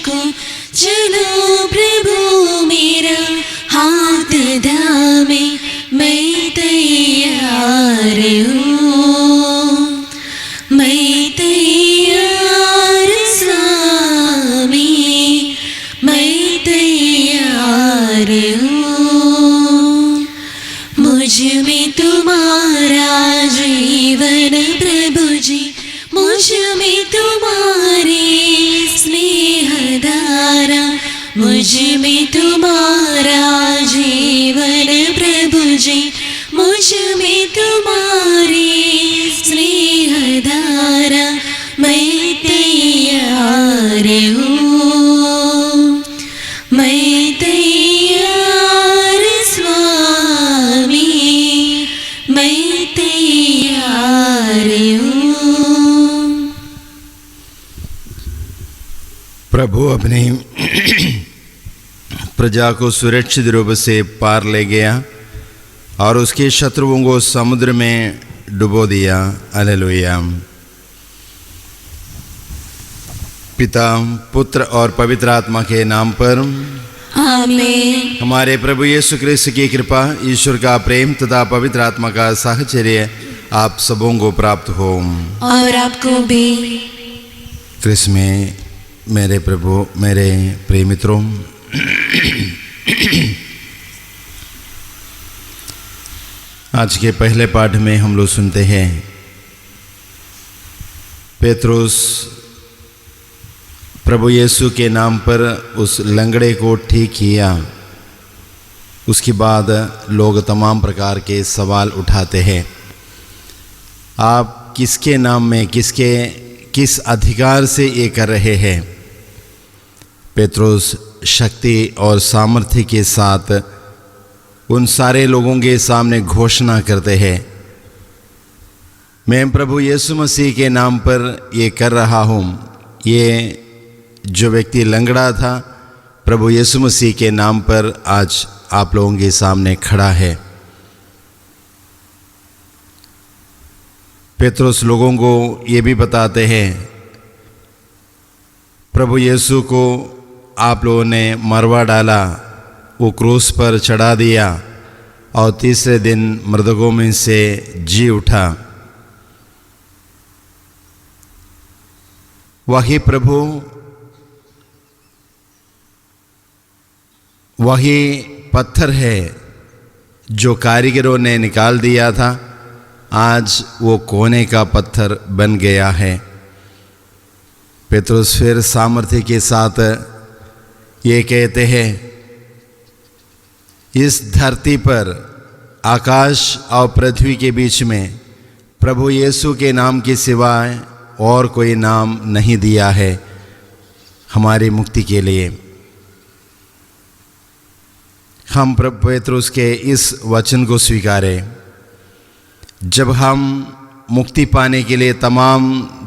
को। चलो प्रभु मेरा हाथ थामे, मैं तैयार हूँ, मैं तैयार स्वामी, मैं तैयार हूँ। मुझ में तुम्हारा जीवन प्रभु जी, मुझ में तुम्हारी स्नेह धारा, मुझ में तुम्हारा जीवन प्रभु जी, मुझ में तुम्हारी स्नेह धारा, मैं तैयार हूँ, मैं तैयार स्वामी, मैं तैयार हूँ। प्रभु अपनी प्रजा को सुरक्षित रूप से पार ले गया और उसके शत्रुओं को समुद्र में डुबो दिया। हालेलुया। पिता, पुत्र और पवित्र आत्मा के नाम पर आमीन। हमारे प्रभु यीशु क्रिस्त की कृपा, ईश्वर का प्रेम तथा पवित्र आत्मा का साहचर्य आप सबों को प्राप्त हो। और आपको भी। क्रिस्त में मेरे प्रभु, मेरे प्रिय मित्रों, आज के पहले पाठ में हम लोग सुनते हैं पेत्रुस प्रभु यीशु के नाम पर उस लंगड़े को ठीक किया। उसके बाद लोग तमाम प्रकार के सवाल उठाते हैं, आप किसके नाम में, किस अधिकार से ये कर रहे हैं? पेत्रुस शक्ति और सामर्थ्य के साथ उन सारे लोगों के सामने घोषणा करते हैं, मैं प्रभु यीशु मसीह के नाम पर ये कर रहा हूँ। ये जो व्यक्ति लंगड़ा था, प्रभु यीशु मसीह के नाम पर आज आप लोगों के सामने खड़ा है। पेत्रुस लोगों को ये भी बताते हैं, प्रभु यीशु को आप लोगों ने मरवा डाला, वो क्रूस पर चढ़ा दिया और तीसरे दिन मृतकों में से जी उठा। वही प्रभु, वही पत्थर है जो कारीगरों ने निकाल दिया था, आज वो कोने का पत्थर बन गया है। पेत्रुस फिर सामर्थ्य के साथ ये कहते हैं, इस धरती पर आकाश और पृथ्वी के बीच में प्रभु यीशु के नाम के सिवाय और कोई नाम नहीं दिया है हमारी मुक्ति के लिए। हम प्रभु पेत्रुस के इस वचन को स्वीकारें। जब हम मुक्ति पाने के लिए तमाम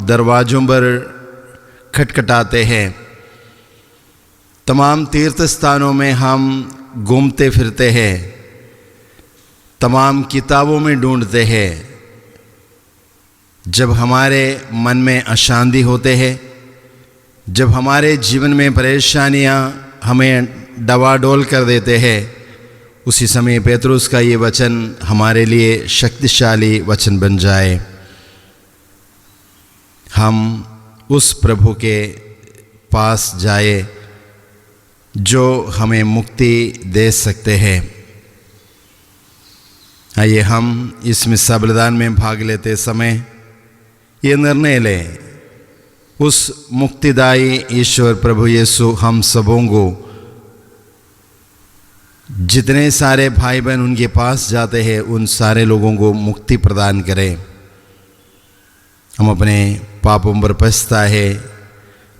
दरवाज़ों पर खटखटाते हैं, तमाम तीर्थ स्थानों में हम घूमते फिरते हैं, तमाम किताबों में ढूंढते हैं, जब हमारे मन में अशांति होते हैं, जब हमारे जीवन में परेशानियां हमें डवाडोल कर देते हैं, उसी समय पेत्रुस का ये वचन हमारे लिए शक्तिशाली वचन बन जाए। हम उस प्रभु के पास जाए जो हमें मुक्ति दे सकते हैं। आइए हम इसमें बलिदान में भाग लेते समय ये निर्णय लें, उस मुक्तिदायी ईश्वर प्रभु यीशु हम सबों को, जितने सारे भाई बहन उनके पास जाते हैं, उन सारे लोगों को मुक्ति प्रदान करें। हम अपने पापों पर पछता है,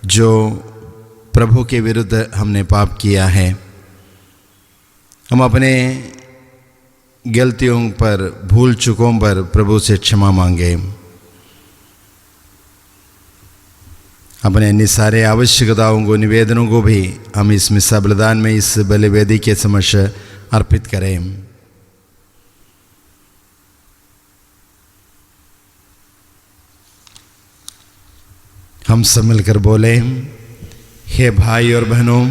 जो प्रभु के विरुद्ध हमने पाप किया है। हम अपने गलतियों पर, भूल चूकों पर प्रभु से क्षमा मांगे। अपने अन्य सारे आवश्यकताओं को, निवेदनों को भी हम इसमें बलिदान में इस बलिवेदी के समक्ष अर्पित करें। हम सब मिलकर बोलें, हे भाई और बहनों,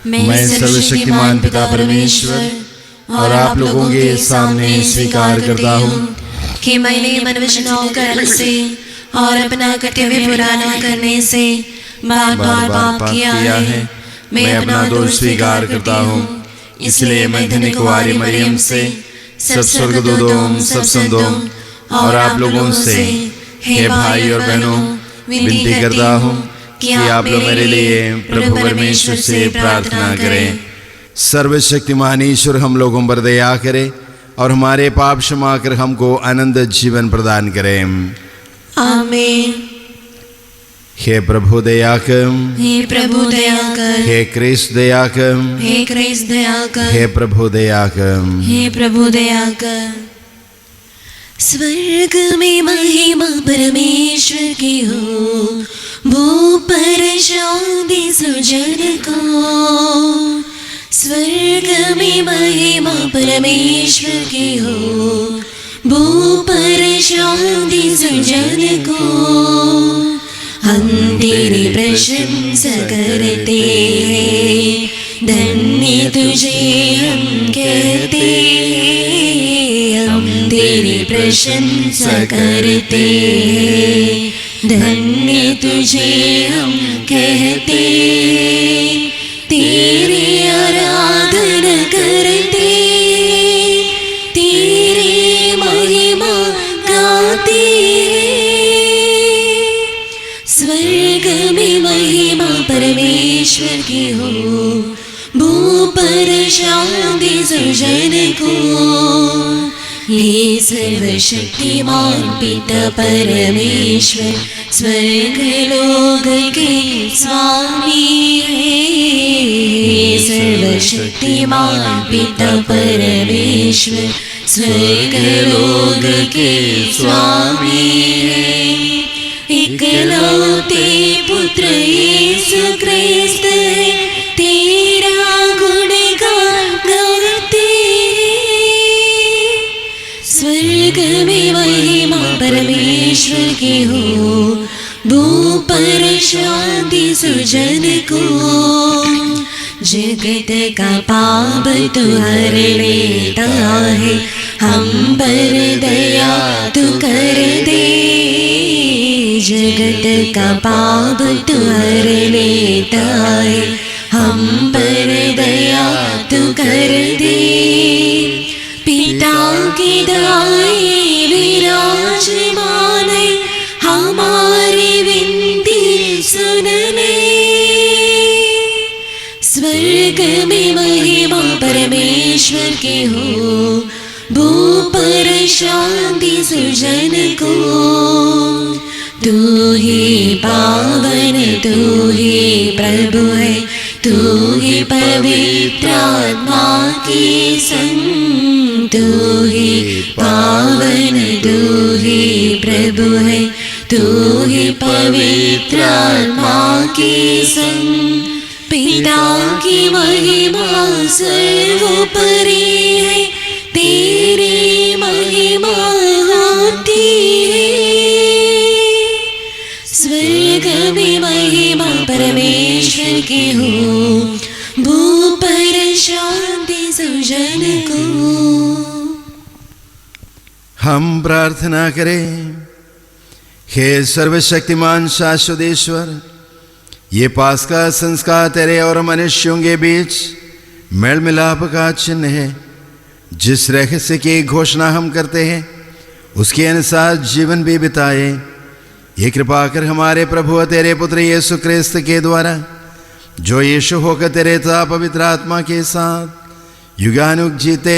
मैं सर्वशक्तिमान पिता परमेश्वर और आप लोगों के सामने स्वीकार करता हूँ कि मैंने मन वचन और कर्म से और अपना कर्तव्य पूरा न करने से बार बार पाप किया है। मैं अपना दोष स्वीकार करता हूँ। इसलिए मैं धन्य कुंवारी मरियम से, सब स्वर्गदूतों, सब संतों और आप लोगों से, हे भाई और बहनों, विनती करता हूँ कि आप लोग मेरे लिए प्रभु परमेश्वर से प्रार्थना करें। सर्वशक्तिमान ईश्वर हम लोगों पर दया करे और हमारे पाप क्षमा कर हमको आनंद जीवन प्रदान करें। आमीन। हे प्रभु दया कर, हे प्रभु दया कर, हे क्रिस्त दया कर, हे क्रिस्त दया कर, हे प्रभु दया कर, हे प्रभु दया कर। स्वर्ग में महिमा परमेश्वर की हो, भू पर शांति सुजन को। स्वर्ग में महिमा परमेश्वर की हो, भू पर शांति सुजन को। हम तेरी प्रशंसा करते हैं, धन्य तुझे हम कहते हैं। हम तेरी प्रशंसा करते हैं, धन्य तुझे हम कहते। तेरी आराधना करते, तेरी महिमा गाते। स्वर्ग में महिमा परमेश्वर की हो, भू पर शांति सुजन को। हे सर्वशक्तिमान पिता परमेश्वर, स्वर्ग लोक के स्वामी है। सर्वशक्तिमान पिता परमेश्वर, स्वर्ग लोक के स्वामी है। इकलौते पुत्र यीशु क्रिस्त है, तेरा गुणगान गाते। स्वर्ग में महिमा परमेश्वर की हो, भू पर शांति सुजन को। जगत का पाप तू हर लेता है, हम पर दया तू कर दे। जगत का पाप तू हर लेता है, हम पर दया तू कर दे। पिता की दाई विराजमान है, हमारी विनती सुन ले। स्वर्ग में महिमा परमेश्वर की हो, भू पर शांति सुजन को। तू ही पावन, तू ही प्रभु है, तू ही पवित्र आत्मा की संग। तू ही पावन, तू ही प्रभु है, तू ही पवित्र आत्मा की संग। पिता की महिमा सर्वोपरि है, तेरी महिमा होती है। स्वर्ग में महिमा परमेश्वर की हो, भू पर शांति सुजन को। हम प्रार्थना करें। हे सर्वशक्तिमान शाश्वत ईश्वर, ये पास्का संस्कार तेरे और मनुष्यों के बीच मेल मिलाप का चिन्ह है। जिस रहस्य की घोषणा हम करते हैं, उसके अनुसार जीवन भी बिताए। ये कृपा कर हमारे प्रभु तेरे पुत्र यीशु क्रिस्त के द्वारा, जो यीशु होकर तेरे ता पवित्र आत्मा के साथ युगानुग जीते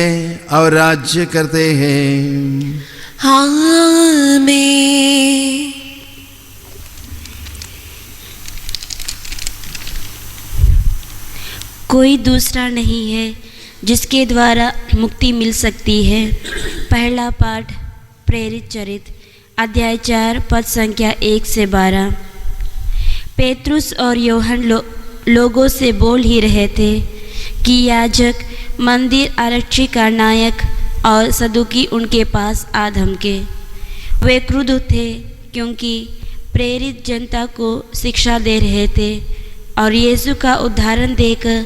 और राज्य करते हैं। आमीन। कोई दूसरा नहीं है जिसके द्वारा मुक्ति मिल सकती है। पहला पाठ प्रेरित चरित्र अध्याय 4 पद संख्या 1 से 12। पेतरुस और यूहन्ना लोगों से बोल ही रहे थे कि याजक, मंदिर आरक्षी का नायक और सदुकी उनके पास आ धमके। वे क्रुद्ध थे क्योंकि प्रेरित जनता को शिक्षा दे रहे थे और यीशु का उदाहरण देकर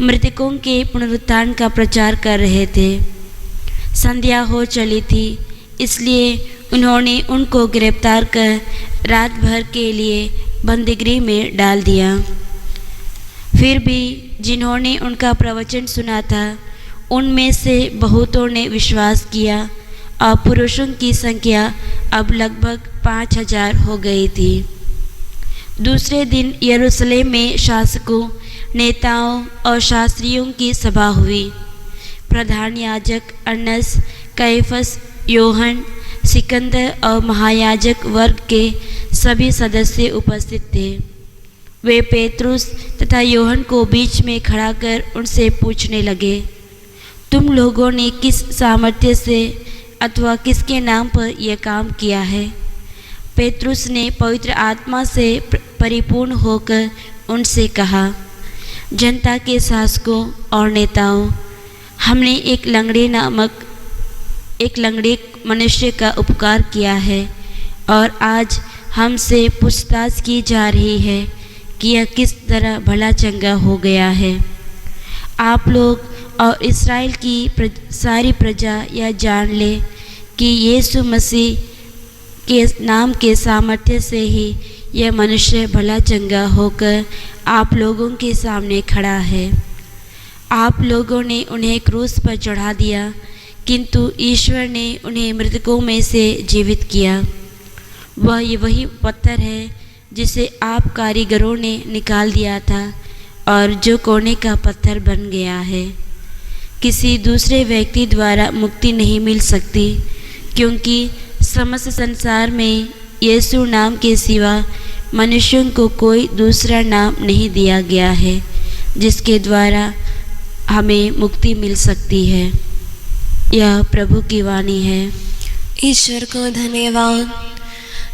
मृतकों के पुनरुत्थान का प्रचार कर रहे थे। संध्या हो चली थी, इसलिए उन्होंने उनको गिरफ्तार कर रात भर के लिए बंदीगृह में डाल दिया। फिर भी जिन्होंने उनका प्रवचन सुना था, उनमें से बहुतों ने विश्वास किया और पुरुषों की संख्या अब लगभग 5000 हो गई थी। दूसरे दिन यरूशलेम में शासकों, नेताओं और शास्त्रियों की सभा हुई। प्रधान याजक अन्नस, कैफस, योहन, सिकंदर और महायाजक वर्ग के सभी सदस्य उपस्थित थे। वे पेत्रुस तथा योहन को बीच में खड़ा कर उनसे पूछने लगे, तुम लोगों ने किस सामर्थ्य से अथवा किसके नाम पर यह काम किया है? पेत्रुस ने पवित्र आत्मा से परिपूर्ण होकर उनसे कहा, जनता के शासकों और नेताओं, हमने एक लंगड़े मनुष्य का उपकार किया है और आज हमसे पूछताछ की जा रही है कि यह किस तरह भला चंगा हो गया है। आप लोग और इस्राएल की सारी प्रजा यह जान ले कि यीशु मसीह के नाम के सामर्थ्य से ही यह मनुष्य भला चंगा होकर आप लोगों के सामने खड़ा है। आप लोगों ने उन्हें क्रूस पर चढ़ा दिया, किंतु ईश्वर ने उन्हें मृतकों में से जीवित किया। वह वही पत्थर है जिसे आप कारीगरों ने निकाल दिया था और जो कोने का पत्थर बन गया है। किसी दूसरे व्यक्ति द्वारा मुक्ति नहीं मिल सकती, क्योंकि समस्त संसार में यीशु नाम के सिवा मनुष्यों को कोई दूसरा नाम नहीं दिया गया है जिसके द्वारा हमें मुक्ति मिल सकती है। यह प्रभु की वाणी है। ईश्वर को धन्यवाद।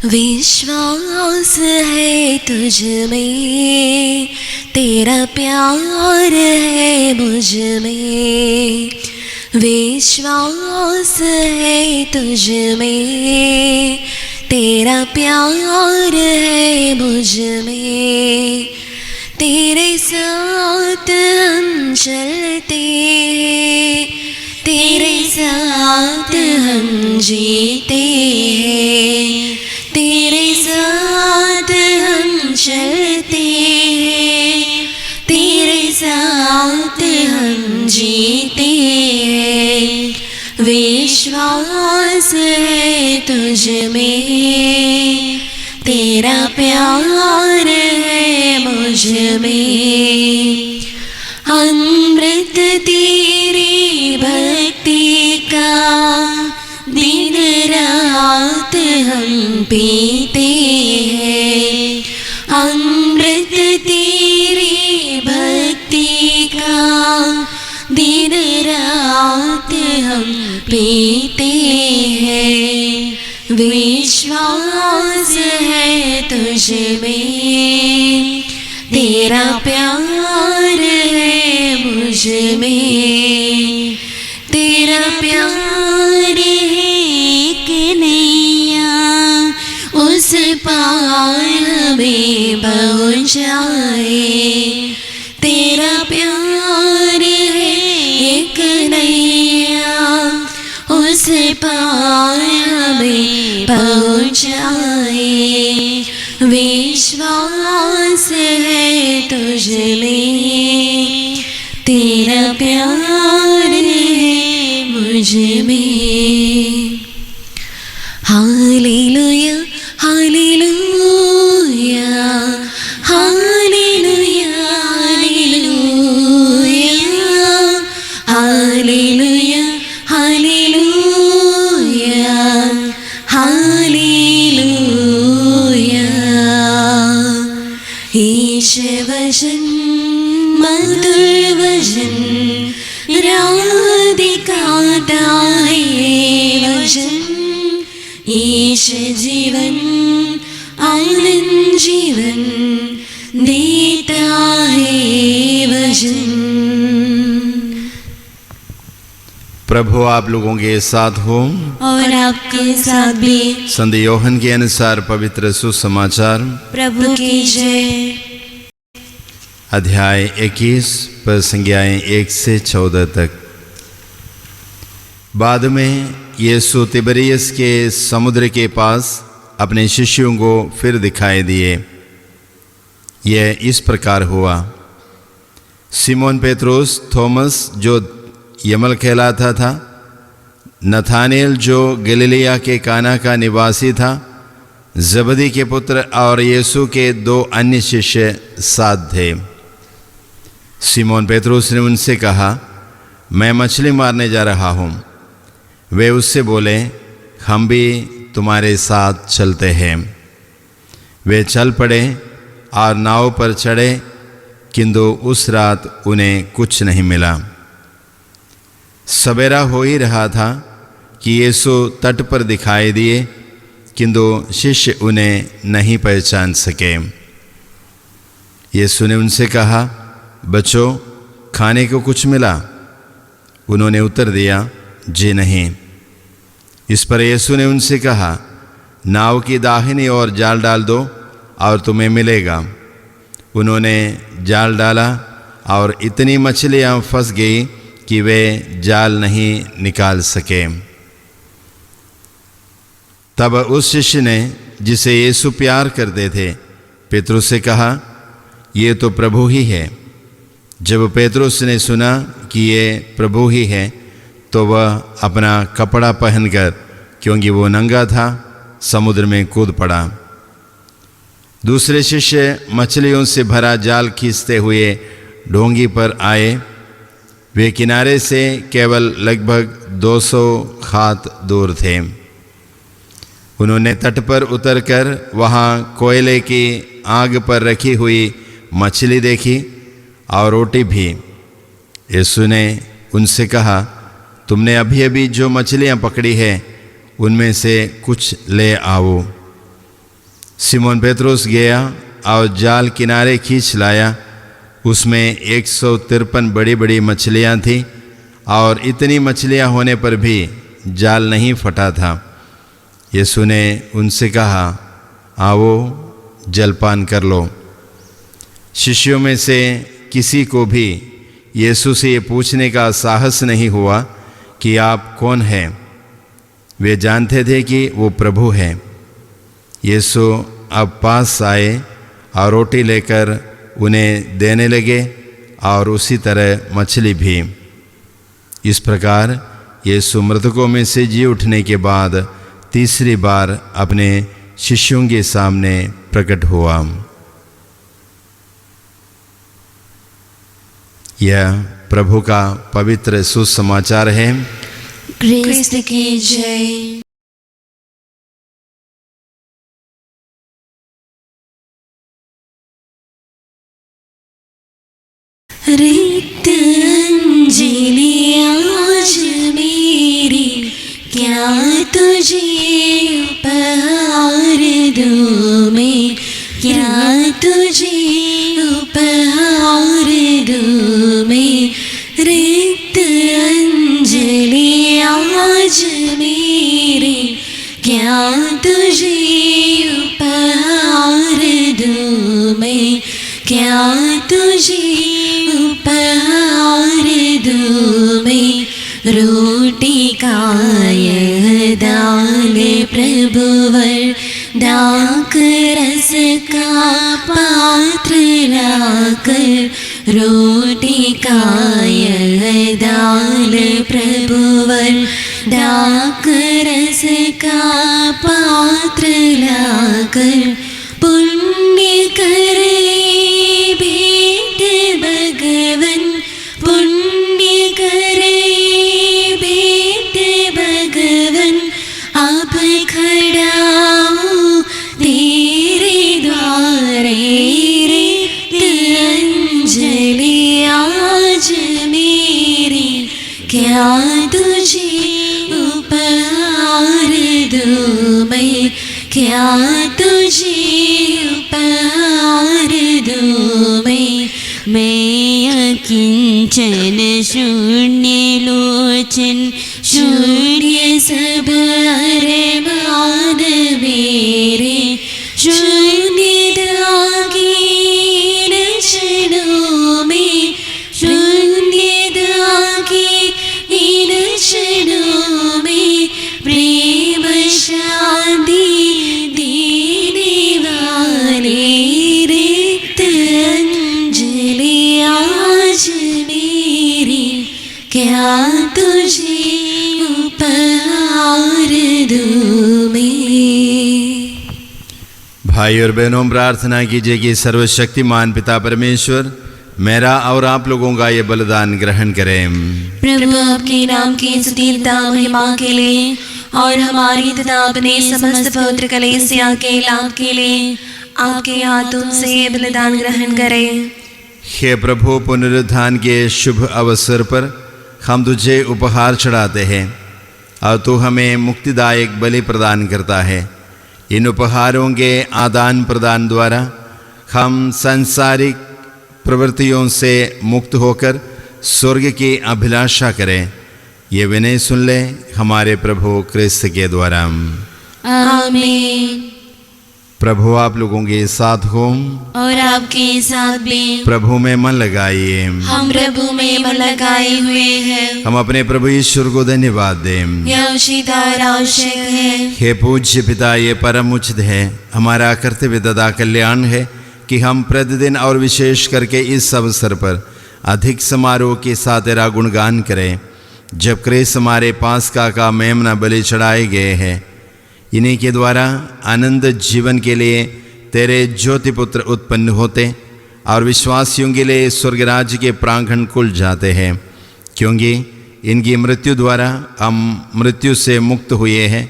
विश्वास है तुझ में, तेरा प्यार है मुझ में। विश्वास है तुझ में, तेरा प्यार है मुझ में। तेरे साथ हम चलते, तेरे साथ हम जीते हैं। तेरे साथ हम चलते हैं, तेरे साथ हम जीते हैं। विश्वास है तुझ में, तेरा प्यार है मुझ में। अमृत तेरी भक्ति का दिन रात हम पीते हैं। अमृत तेरी भक्ति का दिन रात हम पीते हैं। विश्वास है तुझ में, तेरा प्यार है मुझ में। तेरा प्यार है कि नैया उस पार हमें पहुँचाए। तेरा प्यार है एक नैया उस पार हमें पहुँचाए। विश्वास है तुझ में, तेरा प्यार है मुझ में। Hallelujah hallelujah hallelujah hallelujah hallelujah hallelujah hallelujah. ईश वचन मधुर वचन राधिका है वचन। ईश जीवन आनंद जीवन देता है वचन। प्रभु आप लोगों के साथ हो और आपके साथ भी। संत योहन के अनुसार पवित्र सुसमाचार। प्रभु की जय। अध्याय 21 पर संज्ञाएं 1 से 14 तक। बाद में यीशु तिबरियस के समुद्र के पास अपने शिष्यों को फिर दिखाई दिए। यह इस प्रकार हुआ। सिमोन पेत्रुस, थॉमस जो यमल कहलाता था, नथानेल जो गलीलिया के काना का निवासी था, जबदी के पुत्र और यीशु के 2 अन्य शिष्य साथ थे। सिमोन पेत्रुस ने उनसे कहा, मैं मछली मारने जा रहा हूँ। वे उससे बोले, हम भी तुम्हारे साथ चलते हैं। वे चल पड़े और नाव पर चढ़े, किंतु उस रात उन्हें कुछ नहीं मिला। सवेरा हो ही रहा था कि यीशु तट पर दिखाई दिए, किंतु शिष्य उन्हें नहीं पहचान सके। यीशु ने उनसे कहा, बच्चों, खाने को कुछ मिला? उन्होंने उत्तर दिया, जी नहीं। इस पर यीशु ने उनसे कहा, नाव की दाहिनी ओर जाल डाल दो और तुम्हें मिलेगा। उन्होंने जाल डाला और इतनी मछलियां फंस गई कि वे जाल नहीं निकाल सके। तब उस शिष्य ने, जिसे यीशु प्यार करते थे, पेतरुस से कहा, ये तो प्रभु ही है। जब पेतरुस ने सुना कि ये प्रभु ही है, तो वह अपना कपड़ा पहनकर, क्योंकि वो नंगा था, समुद्र में कूद पड़ा। दूसरे शिष्य मछलियों से भरा जाल खींचते हुए डोंगी पर आए। वे किनारे से केवल लगभग 200 हाथ दूर थे। उन्होंने तट पर उतरकर वहाँ कोयले की आग पर रखी हुई मछली देखी और रोटी भी। यीशु ने उनसे कहा, तुमने अभी अभी जो मछलियाँ पकड़ी है, उनमें से कुछ ले आओ। सिमोन पेत्रुस गया और जाल किनारे खींच लाया। उसमें 153 बड़ी बड़ी मछलियाँ थीं और इतनी मछलियाँ होने पर भी जाल नहीं फटा था। यीशु ने उनसे कहा, आओ जलपान कर लो। शिष्यों में से किसी को भी यीशु से ये पूछने का साहस नहीं हुआ कि आप कौन हैं। वे जानते थे कि वो प्रभु हैं। यीशु अब पास आए और रोटी लेकर उन्हें देने लगे और उसी तरह मछली भी। इस प्रकार यीशु मृतकों में से जी उठने के बाद तीसरी बार अपने शिष्यों के सामने प्रकट हुआ। यह प्रभु का पवित्र सुसमाचार है। क्रिस्त की जय। रिक्त अंजलि आज मेरी, क्या तुझे उपहार दूँ मैं, क्या तुझे उपहार दूँ मैं। रिक्त अंजलि आज मेरी, क्या तुझे उपहार दूँ मैं, क्या तुझे उपहार दूँ मैं। रोटी का यह दाल प्रभुवर, दाक रस का पात्र लाकर। रोटी का यह दाल प्रभुवर, दाक रस का पात्र लाकर। पुण्य करे भेंट भगवन, पुण्य करे भेंट भगवन। अब खड़ा हूँ तेरे द्वारे, रिक्त अंजलि आज मेरी, क्या तुझे उपहार दूँ मैं, क्या तुझे उपहार दूँ मैं। मैं अकिंचन शून्य लोचन, शून्य सब अरमान मेरे। शून्य दागी रचनों क्या तुझे उपहार दूं मैं। भाई और बहनों, प्रार्थना कीजिए कि सर्वशक्तिमान पिता परमेश्वर मेरा और आप लोगों का ये बलिदान ग्रहण करें। प्रभु आपके नाम की स्तुतिता महिमा के लिए और हमारी तथा अपने समस्त पवित्र कलीसिया के लाभ के लिए आपके हाथों से ये बलिदान ग्रहण करें। हे प्रभु, पुनरुत्थान के शुभ अवसर पर हम तुझे उपहार चढ़ाते हैं और तू हमें मुक्तिदायक बलि प्रदान करता है। इन उपहारों के आदान प्रदान द्वारा हम सांसारिक प्रवृत्तियों से मुक्त होकर स्वर्ग की अभिलाषा करें। ये विनय सुन ले हमारे प्रभु क्रिस्त के द्वारा। आमीन। प्रभु आप लोगों के साथ हो और आपके साथ भी। प्रभु में मन लगाइए। हम प्रभु में मन लगाए हुए हैं। हम अपने प्रभु ईश्वर को धन्यवाद दें। यह उचित और आवश्यक है। हे पूज्य पिता, ये परम उचित है, हमारा कर्तव्य तथा कल्याण है कि हम प्रतिदिन और विशेष करके इस अवसर पर अधिक समारोह के साथ तेरा गुणगान करें, जब क्रिस्त हमारे पास का मेमना बलि चढ़ाए गए हैं। इन्हीं के द्वारा आनंद जीवन के लिए तेरे ज्योति पुत्र उत्पन्न होते और विश्वासियों के लिए स्वर्ग राज्य के प्रांगण खुल जाते हैं, क्योंकि इनकी मृत्यु द्वारा हम मृत्यु से मुक्त हुए हैं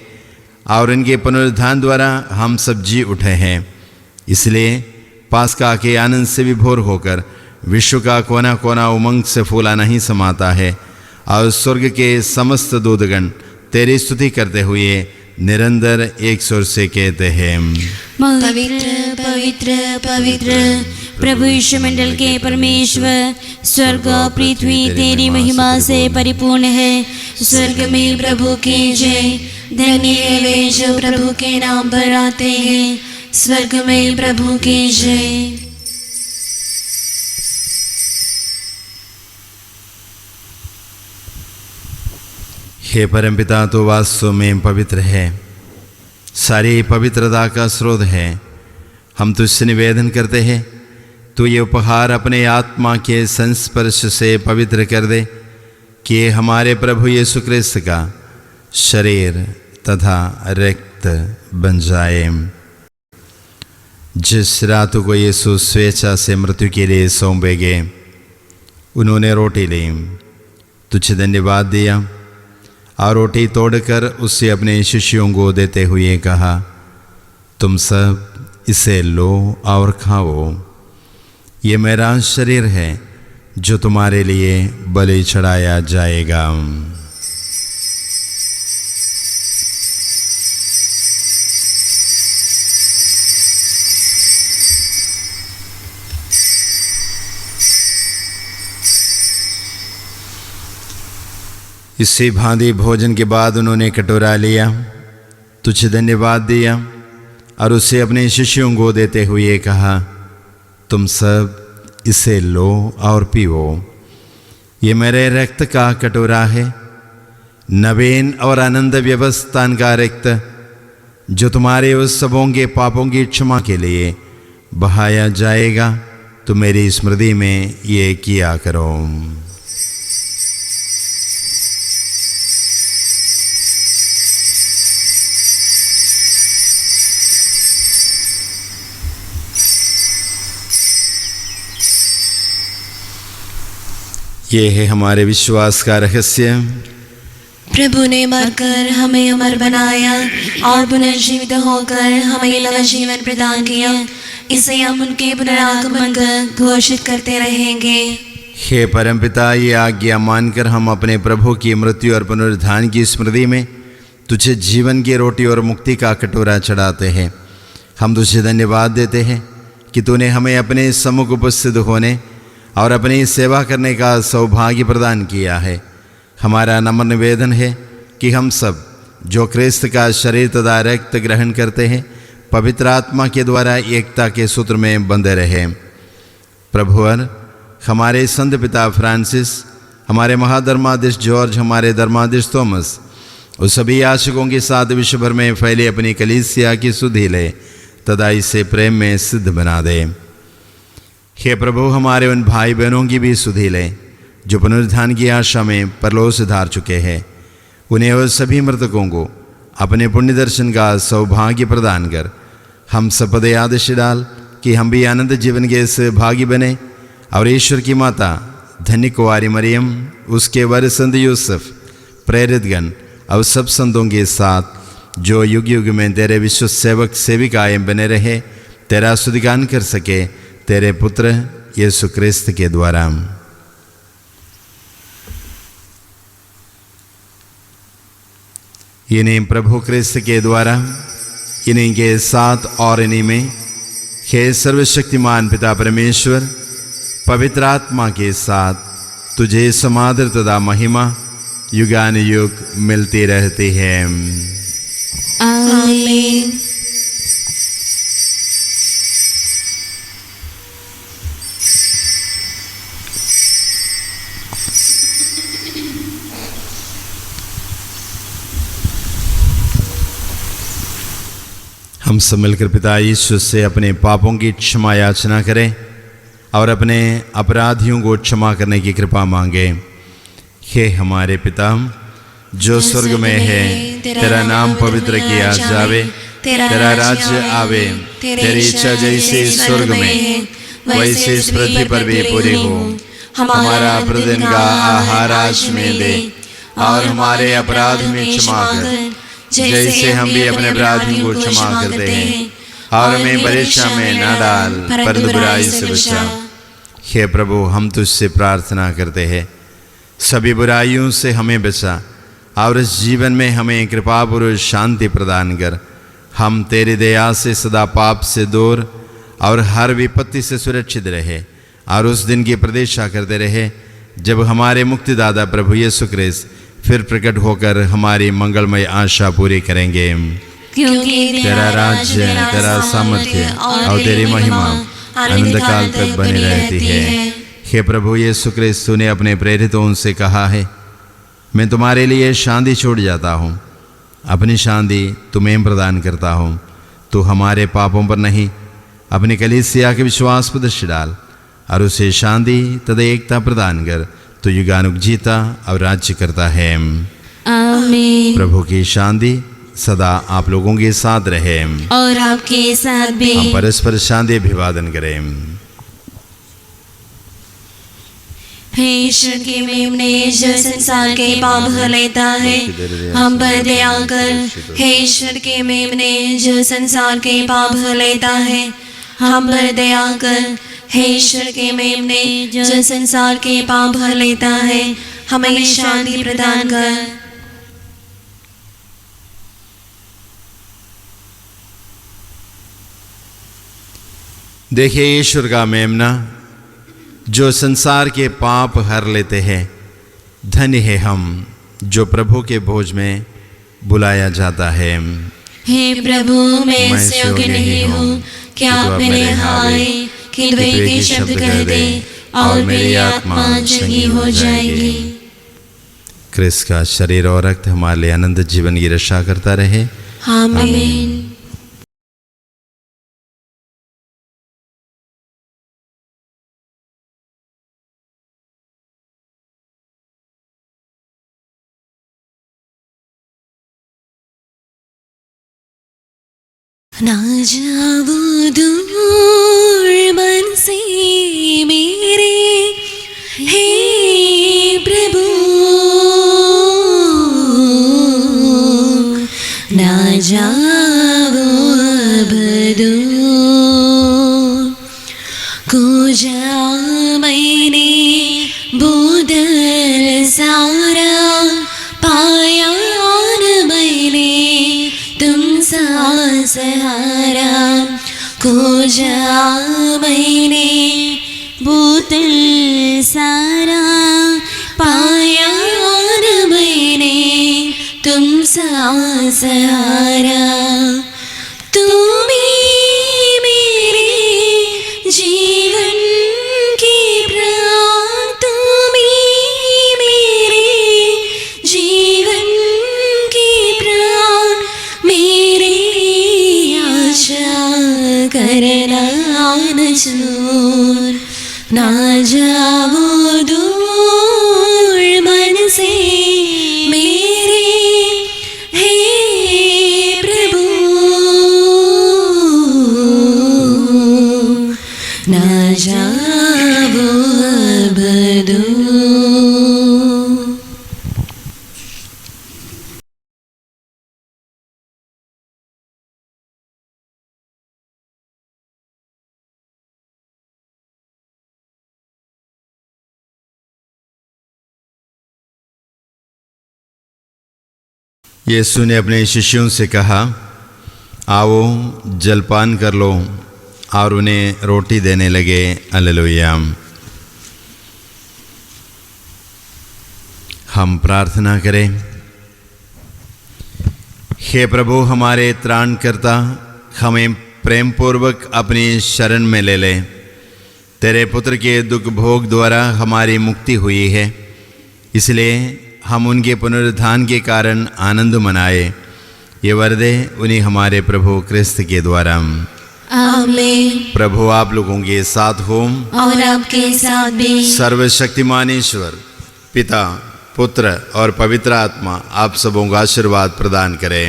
और इनके पुनरुत्थान द्वारा हम सब जी उठे हैं। इसलिए पास्का के आनंद से विभोर होकर विश्व का कोना कोना उमंग से फूला नहीं समाता है और स्वर्ग के समस्त दूतगण तेरी स्तुति करते हुए निरंतर एक स्वर से कहते हैं, पवित्र पवित्र पवित्र प्रभु ईश्वर मंडल के परमेश्वर, स्वर्ग और पृथ्वी तेरी महिमा से परिपूर्ण है। स्वर्ग में प्रभु की जय। धन्य है वे जो प्रभु के नाम पर आते हैं। स्वर्ग में प्रभु की जय। हे परमपिता, तो वास्तव में पवित्र है, सारी पवित्रता का स्रोत है। हम तुझसे निवेदन करते हैं, तू ये उपहार अपने आत्मा के संस्पर्श से पवित्र कर दे कि हमारे प्रभु यीशु क्रिस्त का शरीर तथा रक्त बन जाए। जिस रात को यीशु स्वेच्छा से मृत्यु के लिए सौंपे गए, उन्होंने रोटी ली, तुझे धन्यवाद दिया और रोटी तोड़कर उससे अपने शिष्यों को देते हुए कहा, तुम सब इसे लो और खाओ, ये मेरा शरीर है जो तुम्हारे लिए बलि चढ़ाया जाएगा। इसी भांति भोजन के बाद उन्होंने कटोरा लिया, तुझे धन्यवाद दिया और उसे अपने शिष्यों को देते हुए कहा, तुम सब इसे लो और पीओ, ये मेरे रक्त का कटोरा है, नवीन और आनंद व्यवस्थान का रक्त, जो तुम्हारे उस सबों के पापों की क्षमा के लिए बहाया जाएगा। तो मेरी स्मृति में ये किया करो। ये है हमारे विश्वास का रहस्य। प्रभु ने मरकर हमें अमर बनाया और पुनर्जीवित होकर हमें नवा जीवन प्रदान किया। इसे हम उनके पुनरागमन का घोषित करते रहेंगे। हे परमपिता, ये आज्ञा मानकर हम अपने प्रभु की मृत्यु और पुनरुत्थान की स्मृति में तुझे जीवन की रोटी और मुक्ति का कटोरा चढ़ाते हैं। हम तुझे धन्यवाद देते हैं कि तूने हमें अपने सम्मुख उपस्थित होने और अपनी सेवा करने का सौभाग्य प्रदान किया है। हमारा नम्र निवेदन है कि हम सब जो क्रिस्त का शरीर तथा रक्त ग्रहण करते हैं, पवित्र आत्मा के द्वारा एकता के सूत्र में बंधे रहें। प्रभुवर, हमारे संत पिता फ्रांसिस, हमारे महाधर्माधीश जॉर्ज, हमारे धर्माधीश थॉमस, उस सभी याचकों के साथ विश्व भर में फैली अपनी कलीसिया की सुधि ले तथा इसे प्रेम में सिद्ध बना दे। हे प्रभु, हमारे उन भाई बहनों की भी सुधि ले जो पुनरुत्थान की आशा में परलोक से धार चुके हैं, उन्हें और सभी मृतकों को अपने पुण्य दर्शन का सौभाग्य प्रदान कर हम सब पद आदेश डाल कि हम भी आनंद जीवन के इस भागी बने। और ईश्वर की माता धन्य कुंवारी मरियम, उसके वर संत यूसुफ, प्रेरितगण और सब संतों के साथ जो युग युग में तेरे विश्व सेवक सेविकाएँ बने रहे, तेरा स्तुतिगान कर सके, तेरे पुत्र यीशु क्रिस्त के द्वारा। इन्हीं प्रभु क्रिस्त के द्वारा, इन्हीं के साथ और इन्हीं में हे सर्वशक्तिमान पिता परमेश्वर, पवित्र आत्मा के साथ तुझे समादर तथा महिमा युगान युग मिलती रहती है। आमीन। हम सब मिलकर पिता यीशु से अपने पापों की क्षमा याचना करें और अपने अपराधियों को क्षमा करने की कृपा मांगे। हे हमारे पिता जो स्वर्ग में है, तेरा नाम पवित्र किया जावे, तेरा राज्य आवे, तेरी इच्छा जैसे स्वर्ग में है वैसे इस पृथ्वी पर भी पूरी हो। हमारा प्रतिदिन का आहार आज में दे और हमारे अपराध में क्षमा कर जैसे हम भी अपने अपराधियों को क्षमा करते हैं, और हमें परीक्षा में न डाल पर बुराई से बचा। हे प्रभु, हम तुझसे प्रार्थना करते हैं, सभी बुराइयों से हमें बचा और इस जीवन में हमें कृपापूर्वक शांति प्रदान कर। हम तेरी दया से सदा पाप से दूर और हर विपत्ति से सुरक्षित रहे और उस दिन की प्रतीक्षा करते रहे जब हमारे मुक्तिदाता प्रभु यीशु क्रिस्त फिर प्रकट होकर हमारी मंगलमय आशा पूरी करेंगे। क्योंकि तेरा राज्य, तेरा सामर्थ्य और तेरी महिमा अनंत काल तक बनी रहती है। हे प्रभु यीशु क्रिस्त, तूने अपने प्रेरितों से कहा है, मैं तुम्हारे लिए शांति छोड़ जाता हूँ, अपनी शांति तुम्हें प्रदान करता हूँ। तू हमारे पापों पर नहीं, अपनी कलीसिया के विश्वास पर दृष्टि डाल और उसे शांति तथा एकता प्रदान कर। तो युगानुग जीता और राज्य करता है। आमीन। प्रभु की शांति सदा आप लोगों के साथ रहे और आपके साथ भी। हम परस्पर शांति अभिवादन करें। हे ईश्वर के मेमने जो संसार के पाप लेता है, हम पर दया कर। हे ईश्वर के मेमने जो संसार के पाप लेता है, हम पर दया कर। हे ईश्वर के मेमने जो संसार के पाप लेता है, हमें शांति प्रदान कर। देखिए ईश्वर का मेमना जो संसार के पाप हर लेते हैं। धन्य है हम जो प्रभु के भोज में बुलाया जाता है। हे प्रभु, मैं इससे योग्य नहीं हूँ कि आप मेरे हाय कि वे के शब्द कह दे और मेरी आत्मा चंगी हो जाएगी। क्रिस्त का शरीर और रक्त हमारे लिए अनंत जीवन की रक्षा करता रहे। आमीन। ना जाओ दूर मन से मेरे, हे प्रभु, ना जाओ अब दूर। खोजा मैंने बोदर सारा, पाया न मैंने तुम सा सहारा। खोजा मैंने बोतल सारा, पाया न मैंने तुम सा सहारा। तुम ही मेरे जीवन की प्राण, तुम ही मेरे जीवन की प्राण। मेरी आशा करना न छोड़, ना जाओ दूर। यीशु ने अपने शिष्यों से कहा, आओ जलपान कर लो, और उन्हें रोटी देने लगे। हालेलुया। हम प्रार्थना करें। हे प्रभु हमारे त्राणकर्ता, हमें प्रेम पूर्वक अपनी शरण में ले ले। तेरे पुत्र के दुख भोग द्वारा हमारी मुक्ति हुई है, इसलिए हम उनके पुनरुत्थान के कारण आनंद मनाए। ये वर दे उन्हीं हमारे प्रभु क्रिस्त के द्वारा। आमीन। प्रभु आप लोगों के साथ हो और आपके साथ भी। सर्वशक्तिमान ईश्वर पिता, पुत्र और पवित्र आत्मा आप सबों को आशीर्वाद प्रदान करें।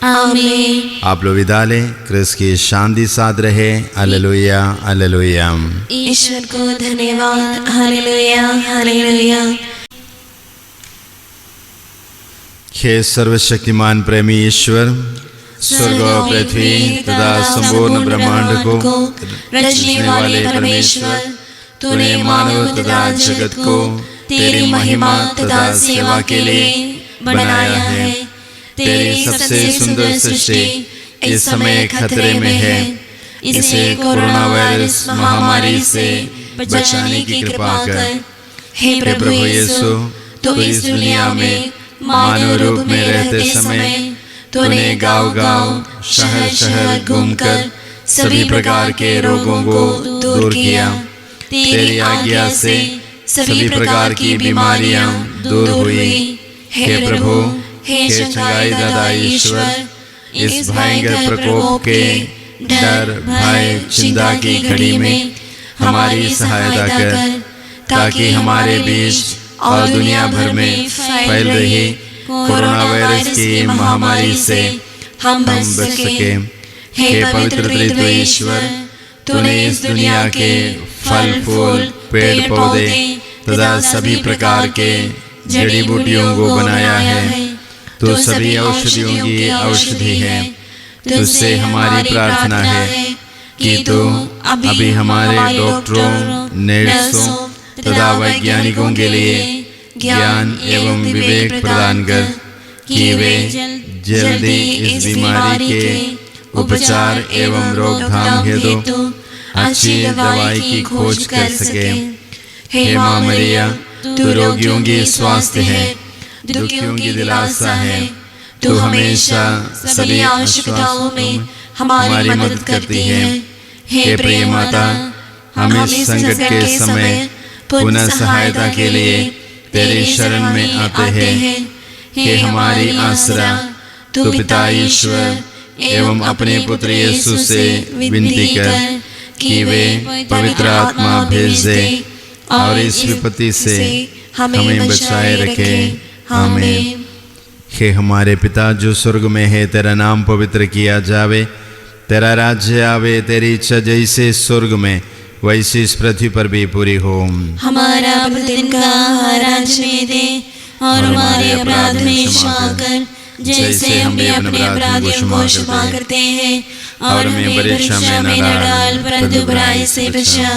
आमीन। आप लोग विदा लें। क्रिस्त की शांति साथ रहे। Hallelujah, hallelujah. ईश्वर को धन्यवाद। Hallelujah, hallelujah. हे सर्वशक्तिमान प्रेमी ईश्वर, स्वर्ग और पृथ्वी तथा संपूर्ण ब्रह्मांड को रचने वाले परमेश्वर, तूने मानव तथा जगत को तेरी महिमा तथा सेवा के लिए बनाया है। तेरी सबसे सुंदर सृष्टि इस समय खतरे में है। इसे कोरोना वायरस महामारी से बचाने की कृपा कर। हे प्रभु यीशु, तो इस दुनिया में मानव रूप में रहते समय तूने गांव-गांव, शहर-शहर घूमकर सभी प्रकार के रोगों को दूर किया। तेरी आज्ञा से सभी प्रकार की बीमारियां दूर हुई। हे प्रभु, हे चंगाईदाता ईश्वर, इस भयंकर प्रकोप के डर, भय, चिंता की घड़ी में हमारी सहायता कर, ताकि हमारे बीच और दुनिया भर में फैल रही कोरोना वायरस की महामारी से हम बच सके। हे पवित्र त्रित्व ईश्वर, तूने इस दुनिया के फल फूल, पेड़ पौधे तथा सभी प्रकार के जड़ी बूटियों को बनाया है। तो सभी औषधियों की औषधि है। तुझसे हमारी प्रार्थना है कि तू अभी हमारे डॉक्टरों, नर्सों तथा वैज्ञानिकों के लिए ज्ञान एवं विवेक प्रदान कर, कि वे जल्दी इस बीमारी के उपचार एवं रोकथाम हेतु अच्छी दवाई की खोज कर सके। हे माँ मरिया, तू रोगियों की स्वास्थ्य है, दुखियों की दिलासा है। तू हमेशा सभी आवश्यकताओं में हमारी मदद करती है। हे प्रिय माता, हम इस संकट के समय पुनः सहायता के लिए तेरी शरण में आते हैं। हे हमारी आसरा, तू पिता ईश्वर एवं अपने पुत्र यीशु से विनती कर कि वे पवित्र आत्मा भेज दे और इस विपत्ति से हमें बचाए रखे। आमीन। हे हमारे पिता जो स्वर्ग में है, तेरा नाम पवित्र किया जावे, तेरा राज्य आवे, तेरी इच्छा जैसे स्वर्ग में वैसे इस पृथ्वी पर भी पूरी हो। हमारा प्रतिदिन का आहार आज हमें दे, और हमारे अपराध में क्षमा कर, जैसे हम भी अपने अपराधियों को क्षमा करते हैं, और हमें परीक्षा में न डाल, परंतु बुराई से बचा।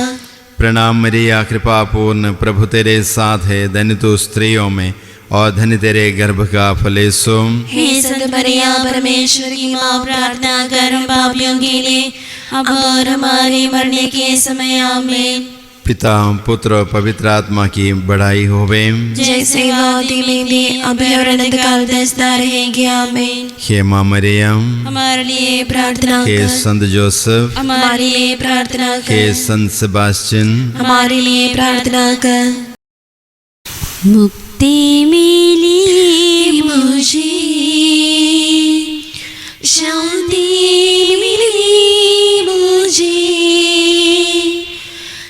प्रणाम मरिया, कृपा पूर्ण, प्रभु तेरे साथ है। धन्य तू स्त्रियों में और धन्य तेरे गर्भ का फल यीशु। हे संत मरिया, परमेश्वर की माँ, प्रार्थना कर हम पापियों के लिए, अब और हमारे मरने के समय। आमीन। पिता, पुत्र और पवित्र आत्मा की बढ़ाई होवे, जैसे गाती में भी अब और अनंत काल दसता रहेगी। आमीन। हे माँ मरिया, हमारे लिए प्रार्थना हे कर। संत जोसेफ, हमारे लिए प्रार्थना कर। हे संत सेबास्टियन, हमारे लिए प्रार्थना कर। मुक्ति मिली मुझे, शांति मिली मुझे,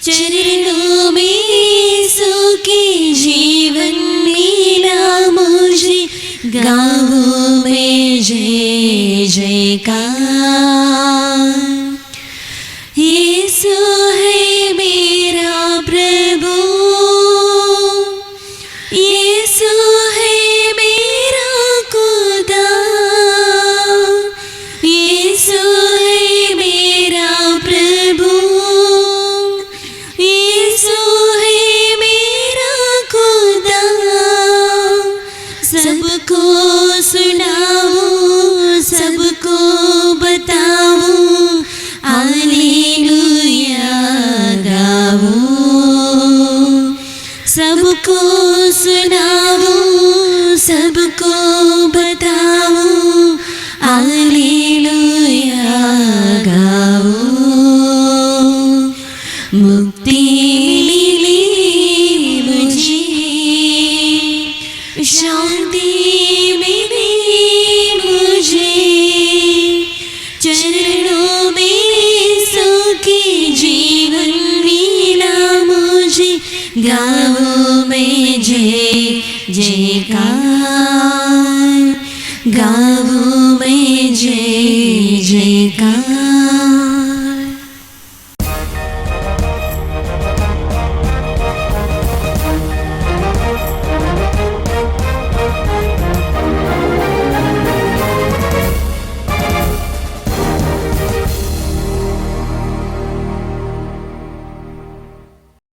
चरणों में सुखी जीवन मिला मुझे, गाँवों में जय जयकार। यीशु है मेरा प्रभु, यीशु है मेरा खुदा, यीशु है मेरा प्रभु, यीशु है मेरा खुदा। सबको सुना सबको सुनाऊं, सबको बताऊं, हालेलुया गाऊं। मुक्ति मिली मुझे, शांति मिली मुझे, चरणों में सुखी जीवन मिला मुझे। गाऊं मैं जय जयकार, गाऊं मैं जय जयकार।